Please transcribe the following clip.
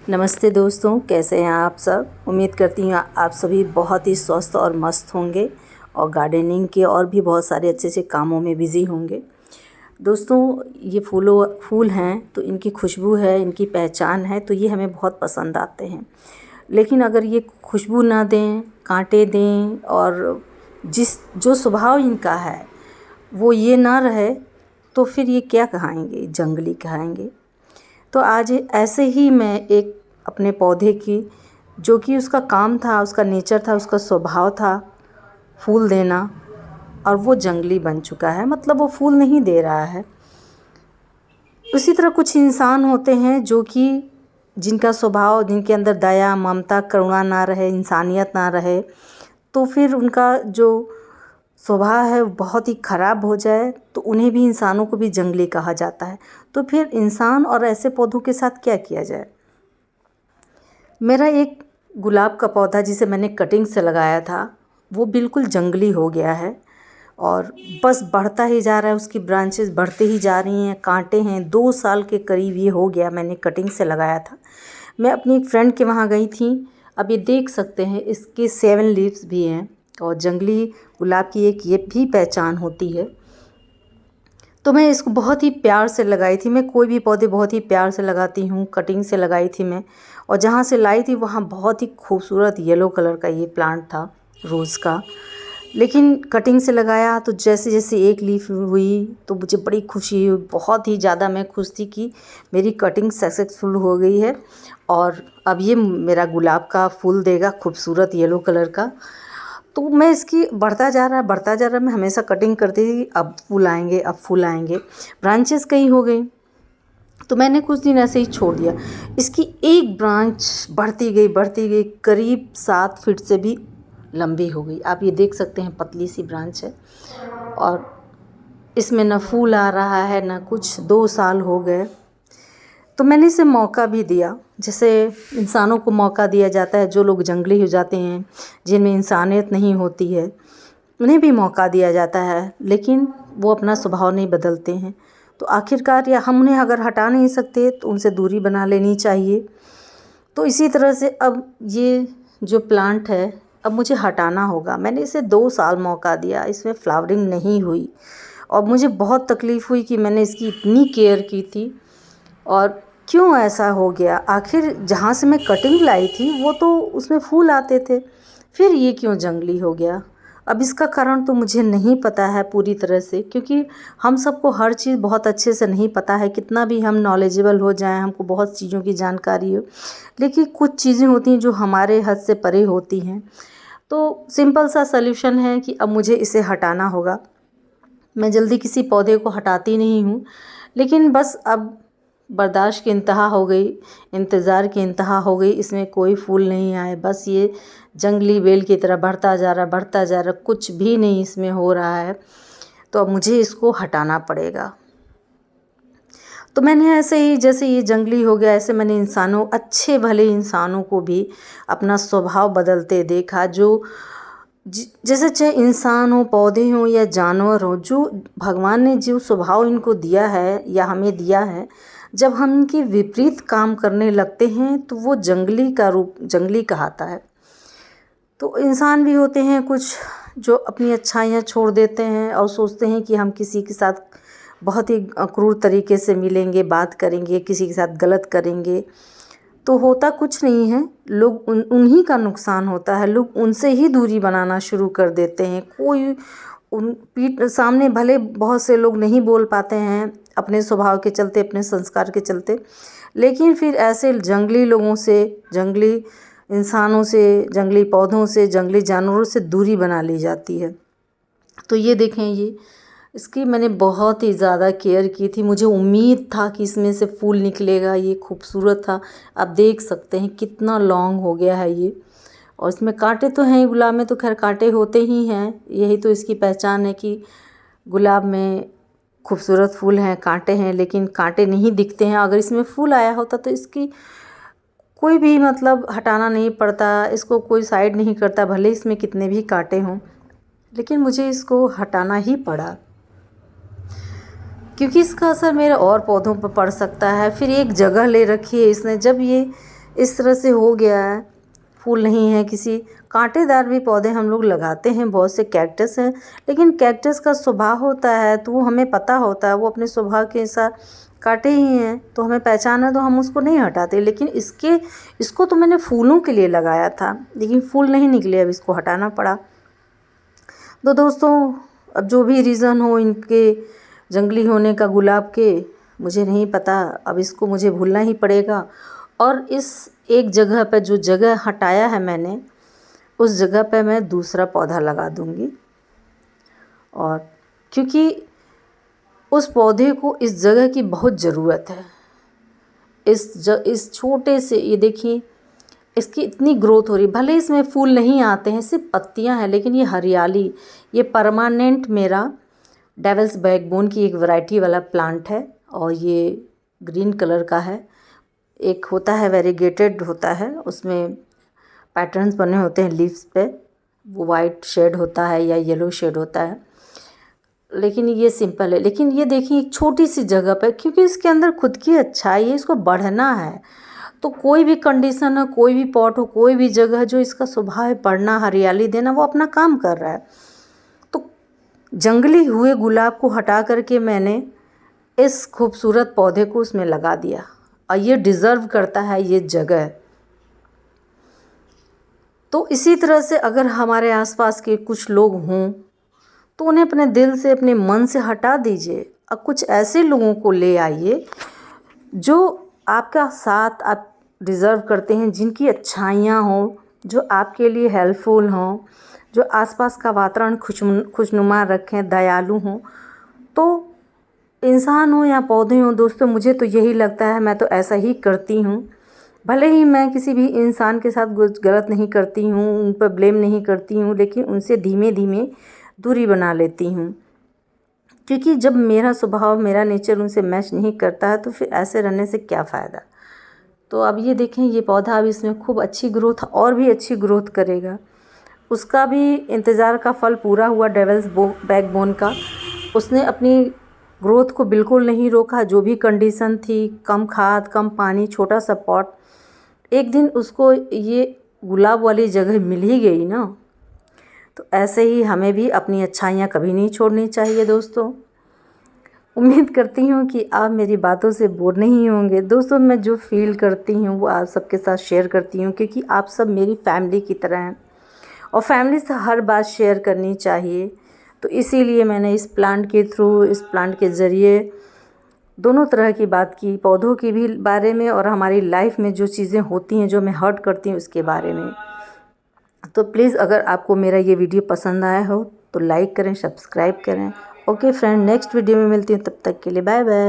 नमस्ते दोस्तों, कैसे हैं आप सब। उम्मीद करती हूँ आप सभी बहुत ही स्वस्थ और मस्त होंगे और गार्डनिंग के और भी बहुत सारे अच्छे अच्छे कामों में बिज़ी होंगे। दोस्तों, ये फूल हैं तो इनकी खुशबू है, इनकी पहचान है, तो ये हमें बहुत पसंद आते हैं। लेकिन अगर ये खुशबू ना दें, कांटे दें और जो स्वभाव इनका है वो ये ना रहे, तो फिर ये क्या कहाएंगे, जंगली कहाएंगे। तो आज ऐसे ही मैं एक अपने पौधे की, जो कि उसका काम था, उसका नेचर था, उसका स्वभाव था फूल देना, और वो जंगली बन चुका है, मतलब वो फूल नहीं दे रहा है। उसी तरह कुछ इंसान होते हैं जो कि जिनका स्वभाव, जिनके अंदर दया, ममता, करुणा ना रहे, इंसानियत ना रहे, तो फिर उनका जो स्वभाव है बहुत ही ख़राब हो जाए, तो उन्हें भी, इंसानों को भी जंगली कहा जाता है। तो फिर इंसान और ऐसे पौधों के साथ क्या किया जाए। मेरा एक गुलाब का पौधा जिसे मैंने कटिंग से लगाया था, वो बिल्कुल जंगली हो गया है और बस बढ़ता ही जा रहा है, उसकी ब्रांचेस बढ़ते ही जा रही हैं, कांटे हैं। 2 साल के करीब ये हो गया, मैंने कटिंग से लगाया था। मैं अपनी एक फ्रेंड के वहाँ गई थी। अब ये देख सकते हैं, इसके 7 लीव्स भी हैं और जंगली गुलाब की एक ये भी पहचान होती है। तो मैं इसको बहुत ही प्यार से लगाई थी। मैं कोई भी पौधे बहुत ही प्यार से लगाती हूँ। कटिंग से लगाई थी मैं, और जहाँ से लाई थी वहाँ बहुत ही खूबसूरत येलो कलर का ये प्लांट था, रोज़ का। लेकिन कटिंग से लगाया तो जैसे जैसे एक लीफ हुई तो मुझे बड़ी खुशी हुई, बहुत ही ज़्यादा मैं खुश थी कि मेरी कटिंग सक्सेसफुल हो गई है और अब ये मेरा गुलाब का फूल देगा, खूबसूरत येलो कलर का। तो मैं इसकी बढ़ता जा रहा, मैं हमेशा कटिंग करती थी, अब फूल आएंगे, अब फूल आएंगे। ब्रांचेस कई हो गई, तो मैंने कुछ दिन ऐसे ही छोड़ दिया। इसकी एक ब्रांच बढ़ती गई, करीब 7 फीट से भी लंबी हो गई। आप ये देख सकते हैं, पतली सी ब्रांच है और इसमें न फूल आ रहा है न कुछ। 2 साल हो गए। तो मैंने इसे मौका भी दिया, जैसे इंसानों को मौका दिया जाता है। जो लोग जंगली हो जाते हैं, जिनमें इंसानियत नहीं होती है, उन्हें भी मौका दिया जाता है, लेकिन वो अपना स्वभाव नहीं बदलते हैं। तो आखिरकार, या हम उन्हें अगर हटा नहीं सकते तो उनसे दूरी बना लेनी चाहिए। तो इसी तरह से अब ये जो प्लांट है, अब मुझे हटाना होगा। मैंने इसे 2 साल मौका दिया, इसमें फ्लावरिंग नहीं हुई और मुझे बहुत तकलीफ़ हुई कि मैंने इसकी इतनी केयर की थी और क्यों ऐसा हो गया। आखिर जहाँ से मैं कटिंग लाई थी वो तो उसमें फूल आते थे, फिर ये क्यों जंगली हो गया। अब इसका कारण तो मुझे नहीं पता है पूरी तरह से, क्योंकि हम सबको हर चीज़ बहुत अच्छे से नहीं पता है। कितना भी हम नॉलेजेबल हो जाएं, हमको बहुत चीज़ों की जानकारी हो, लेकिन कुछ चीज़ें होती हैं जो हमारे हद से परे होती हैं। तो सिंपल सा सल्यूशन है कि अब मुझे इसे हटाना होगा। मैं जल्दी किसी पौधे को हटाती नहीं हूँ, लेकिन बस अब बर्दाश्त की इंतहा हो गई, इंतज़ार की इंतहा हो गई। इसमें कोई फूल नहीं आए, बस ये जंगली बेल की तरह बढ़ता जा रहा, कुछ भी नहीं इसमें हो रहा है। तो अब मुझे इसको हटाना पड़ेगा। तो मैंने ऐसे ही, जैसे ये जंगली हो गया, ऐसे मैंने इंसानों, अच्छे भले इंसानों को भी अपना स्वभाव बदलते देखा। जो जैसे चाहे इंसान हो, पौधे हों या जानवर हो, जो भगवान ने जो स्वभाव इनको दिया है या हमें दिया है, जब हम इनके विपरीत काम करने लगते हैं तो वो जंगली का रूप, जंगली कहलाता है। तो इंसान भी होते हैं कुछ जो अपनी अच्छाइयाँ छोड़ देते हैं और सोचते हैं कि हम किसी के साथ बहुत ही क्रूर तरीके से मिलेंगे, बात करेंगे, किसी के साथ गलत करेंगे, तो होता कुछ नहीं है। लोग उन्हीं का नुकसान होता है, लोग उनसे ही दूरी बनाना शुरू कर देते हैं। कोई उन पीठ सामने भले बहुत से लोग नहीं बोल पाते हैं अपने स्वभाव के चलते, अपने संस्कार के चलते, लेकिन फिर ऐसे जंगली लोगों से, जंगली इंसानों से, जंगली पौधों से, जंगली जानवरों से दूरी बना ली जाती है। तो ये देखें, ये इसकी मैंने बहुत ही ज़्यादा केयर की थी। मुझे उम्मीद था कि इसमें से फूल निकलेगा, ये खूबसूरत था। आप देख सकते हैं कितना लॉन्ग हो गया है ये, और इसमें कांटे तो हैं। गुलाब में तो खैर कांटे होते ही हैं, यही तो इसकी पहचान है कि गुलाब में खूबसूरत फूल हैं, कांटे हैं, लेकिन कांटे नहीं दिखते हैं। अगर इसमें फूल आया होता तो इसकी कोई भी मतलब हटाना नहीं पड़ता, इसको कोई साइड नहीं करता, भले इसमें कितने भी कांटे हों, लेकिन मुझे इसको हटाना ही पड़ा, क्योंकि इसका असर मेरे और पौधों पर पड़ सकता है। फिर एक जगह ले रखी है इसने, जब ये इस तरह से हो गया है, फूल नहीं है। किसी कांटेदार भी पौधे हम लोग लगाते हैं, बहुत से कैक्टस हैं, लेकिन कैक्टस का स्वभाव होता है तो वो हमें पता होता है, वो अपने स्वभाव के अनुसार काटे ही हैं, तो हमें पहचान है तो हम उसको नहीं हटाते। लेकिन इसको तो मैंने फूलों के लिए लगाया था, लेकिन फूल नहीं निकले, अब इसको हटाना पड़ा। तो दोस्तों, अब जो भी रीज़न हो इनके जंगली होने का गुलाब के, मुझे नहीं पता, अब इसको मुझे भूलना ही पड़ेगा। और इस एक जगह पे जो जगह हटाया है मैंने, उस जगह पे मैं दूसरा पौधा लगा दूँगी। और क्योंकि उस पौधे को इस जगह की बहुत ज़रूरत है। इस छोटे से, ये देखिए इसकी इतनी ग्रोथ हो रही, भले इसमें फूल नहीं आते हैं, सिर्फ पत्तियां हैं, लेकिन ये हरियाली, ये परमानेंट मेरा डेविल्स बैकबोन की एक वैरायटी वाला प्लांट है। और ये ग्रीन कलर का है। एक होता है वेरीगेटेड होता है, उसमें पैटर्न्स बने होते हैं लीव्स पे, वो वाइट शेड होता है या येलो शेड होता है, लेकिन ये सिंपल है। लेकिन ये देखिए एक छोटी सी जगह पे, क्योंकि इसके अंदर खुद की अच्छाई है, इसको बढ़ना है, तो कोई भी कंडीशन हो, कोई भी पॉट हो, कोई भी जगह, जो इसका स्वभाव है बढ़ना, हरियाली देना, वो अपना काम कर रहा है। तो जंगली हुए गुलाब को हटा करके मैंने इस खूबसूरत पौधे को उसमें लगा दिया, और ये डिज़र्व करता है ये जगह। तो इसी तरह से अगर हमारे आसपास के कुछ लोग हों तो उन्हें अपने दिल से, अपने मन से हटा दीजिए, और कुछ ऐसे लोगों को ले आइए जो आपका साथ आप डिज़र्व करते हैं, जिनकी अच्छाइयाँ हों, जो आपके लिए हेल्पफुल हों, जो आसपास का वातावरण खुशनुमा रखें, दयालु हों। तो इंसान हो या पौधे हों दोस्तों, मुझे तो यही लगता है, मैं तो ऐसा ही करती हूँ। भले ही मैं किसी भी इंसान के साथ कुछ गलत नहीं करती हूँ, उन पर ब्लेम नहीं करती हूँ, लेकिन उनसे धीमे धीमे दूरी बना लेती हूँ, क्योंकि जब मेरा स्वभाव, मेरा नेचर उनसे मैच नहीं करता है तो फिर ऐसे रहने से क्या फ़ायदा। तो अब ये देखें, ये पौधा अब इसमें खूब अच्छी ग्रोथ, और भी अच्छी ग्रोथ करेगा। उसका भी इंतज़ार का फल पूरा हुआ, डेविल्स बैकबोन का। उसने अपनी ग्रोथ को बिल्कुल नहीं रोका, जो भी कंडीशन थी, कम खाद, कम पानी, छोटा सा पॉट, एक दिन उसको ये गुलाब वाली जगह मिल ही गई ना। तो ऐसे ही हमें भी अपनी अच्छाइयाँ कभी नहीं छोड़नी चाहिए दोस्तों। उम्मीद करती हूँ कि आप मेरी बातों से बोर नहीं होंगे। दोस्तों, मैं जो फील करती हूँ वो आप सबके साथ शेयर करती हूँ, क्योंकि आप सब मेरी फैमिली की तरह हैं, और फैमिली से हर बात शेयर करनी चाहिए। तो इसीलिए मैंने इस प्लांट के थ्रू, इस प्लांट के ज़रिए दोनों तरह की बात की, पौधों की भी बारे में, और हमारी लाइफ में जो चीज़ें होती हैं, जो मैं हर्ट करती हूँ, उसके बारे में। तो प्लीज़, अगर आपको मेरा ये वीडियो पसंद आया हो तो लाइक करें, सब्सक्राइब करें। ओके फ्रेंड, नेक्स्ट वीडियो में मिलती हूँ, तब तक के लिए बाय बाय।